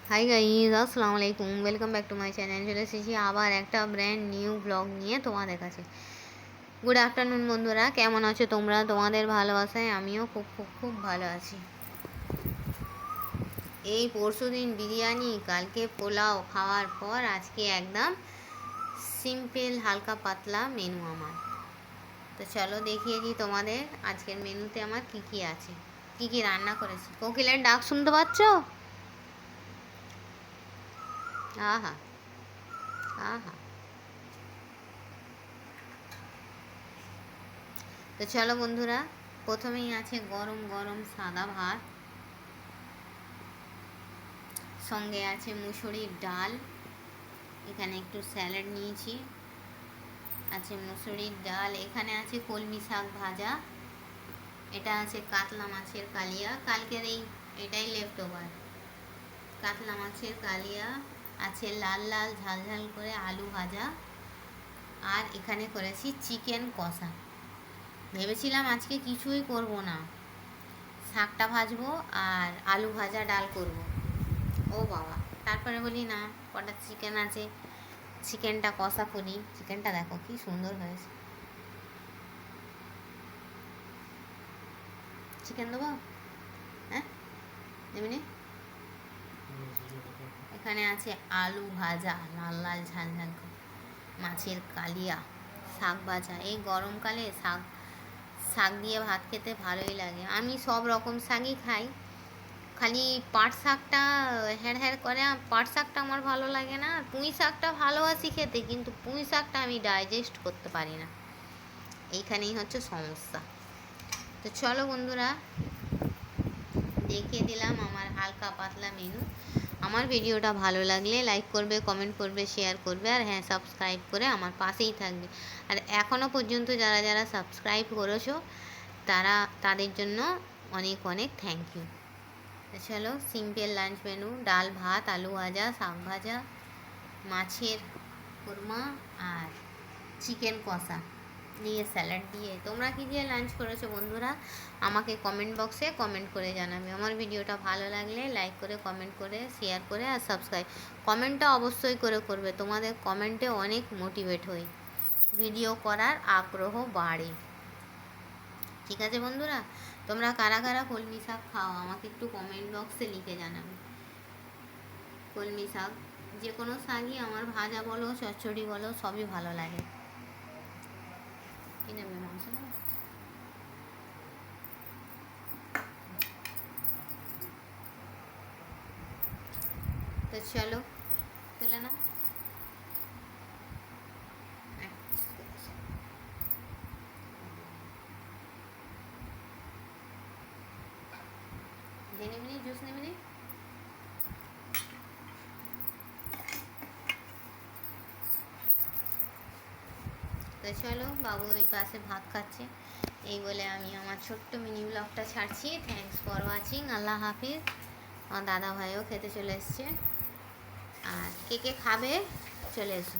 Hi guys, আসসালামু আলাইকুম, welcome back to my channel. চলে এসেছি আবার একটা ব্র্যান্ড নিউ ব্লগ নিয়ে তোমাদের কাছে। গুড আফটারনুন বন্ধুরা, কেমন আছো তোমরা? তোমাদের ভালোবাসায় আমিও খুব খুব খুব ভালো আছি। এই পরশুদিন বিরিয়ানি, কালকে পোলাও খাওয়ার পর আজকে একদম সিম্পল হালকা পাতলা মেনু আমার। তো চলো দেখিয়ে দিই তোমাদের আজকের মেনুতে আমার কি কি আছে, কি কি রান্না করেছি। কোকিলের ডাক শুনতে পাচ্ছ? আহা আহা। তো চলো বন্ধুরা, প্রথমেই আছে গরম গরম সাদা ভাত, সঙ্গে আছে মুসুরির ডাল, এখানে একটু স্যালাড নিয়েছি, আছে মুসুরির ডাল, এখানে আছে কলমি শাক ভাজা, এটা আছে কাতলা মাছের কালিয়া, কালকের এটাই লেফট ওভার কাতলা মাছের কালিয়া, আছে লাল লাল ঝাল ঝাল করে আলু ভাজা, আর এখানে করেছি চিকেন কষা। ভেবেছিলাম আজকে কিছুই করব না, শাকটা ভাজবো আর আলু ভাজা ডাল করব। ও বাবা, তারপরে বলি না, কটা চিকেন আছে, চিকেনটা কষা করি। চিকেনটা দেখো কি সুন্দর হয়েছে। চিকেন দেবো? হ্যাঁ, এমনি। এখানে আছে আলু ভাজা, লাল লাল ঝাল ঝাল মাছের কালিয়া, শাক ভাজা। এই গরমকালে শাক শাক দিয়ে ভাত খেতে ভালোই লাগে। আমি সব রকম শাকই খাই, খালি পাট শাকটা হ্যাড় হ্যাড় করে, পাট শাকটা আমার ভালো লাগে না। পুঁই শাকটা ভালোবাসি খেতে, কিন্তু পুঁই শাকটা আমি ডাইজেস্ট করতে পারি না, এইখানেই হচ্ছে সমস্যা। তো চলো বন্ধুরা, দেখিয়ে দিলাম আমার হালকা পাতলা মেনু। আমার ভিডিওটা ভালো লাগলে লাইক করবে, কমেন্ট করবে, শেয়ার করবে, আর হ্যাঁ, সাবস্ক্রাইব করে আমার পাশেই থাকবে। আর এখনও পর্যন্ত যারা যারা সাবস্ক্রাইব করেছো তাদের জন্য অনেক অনেক থ্যাংক ইউ। চলো, সিম্পল লাঞ্চ মেনু, ডাল ভাত আলু ভাজা শাক ভাজা মাছের কোরমা আর চিকেন কষা দিয়ে স্যালাড দিয়ে। তোমরা কি দিয়ে লাঞ্চ করেছো বন্ধুরা? আমাকে কমেন্ট বক্সে কমেন্ট করে জানাবে। আমার ভিডিওটা ভালো লাগলে লাইক করে, কমেন্ট করে, শেয়ার করে আর সাবস্ক্রাইব। কমেন্টটা অবশ্যই করে করবে, তোমাদের কমেন্টে অনেক মোটিভেট হই, ভিডিও করার আগ্রহ বাড়ে। ঠিক আছে বন্ধুরা, তোমরা কারা কারা কলমি শাক খাও আমাকে একটু কমেন্ট বক্সে লিখে জানাবে। কলমি শাক, যে কোনো শাকই আমার, ভাজা বলো চচ্চড়ি বলো, সবই ভালো লাগে। কি নেবে মাংস নেবে? তো চলো তুলে না, নেবে নি জুস নেবে নি। তো চলো, বাবু ওই পাশে ভাত খাচ্ছে। এই বলে আমি আমার ছোট্ট মিনি ব্লগটা ছাড়ছি। থ্যাংকস ফর ওয়াচিং, আল্লাহ হাফিজ। আমার দাদা ভাইও খেতে চলে এসছে, আর কে কে খাবে চলে এসো।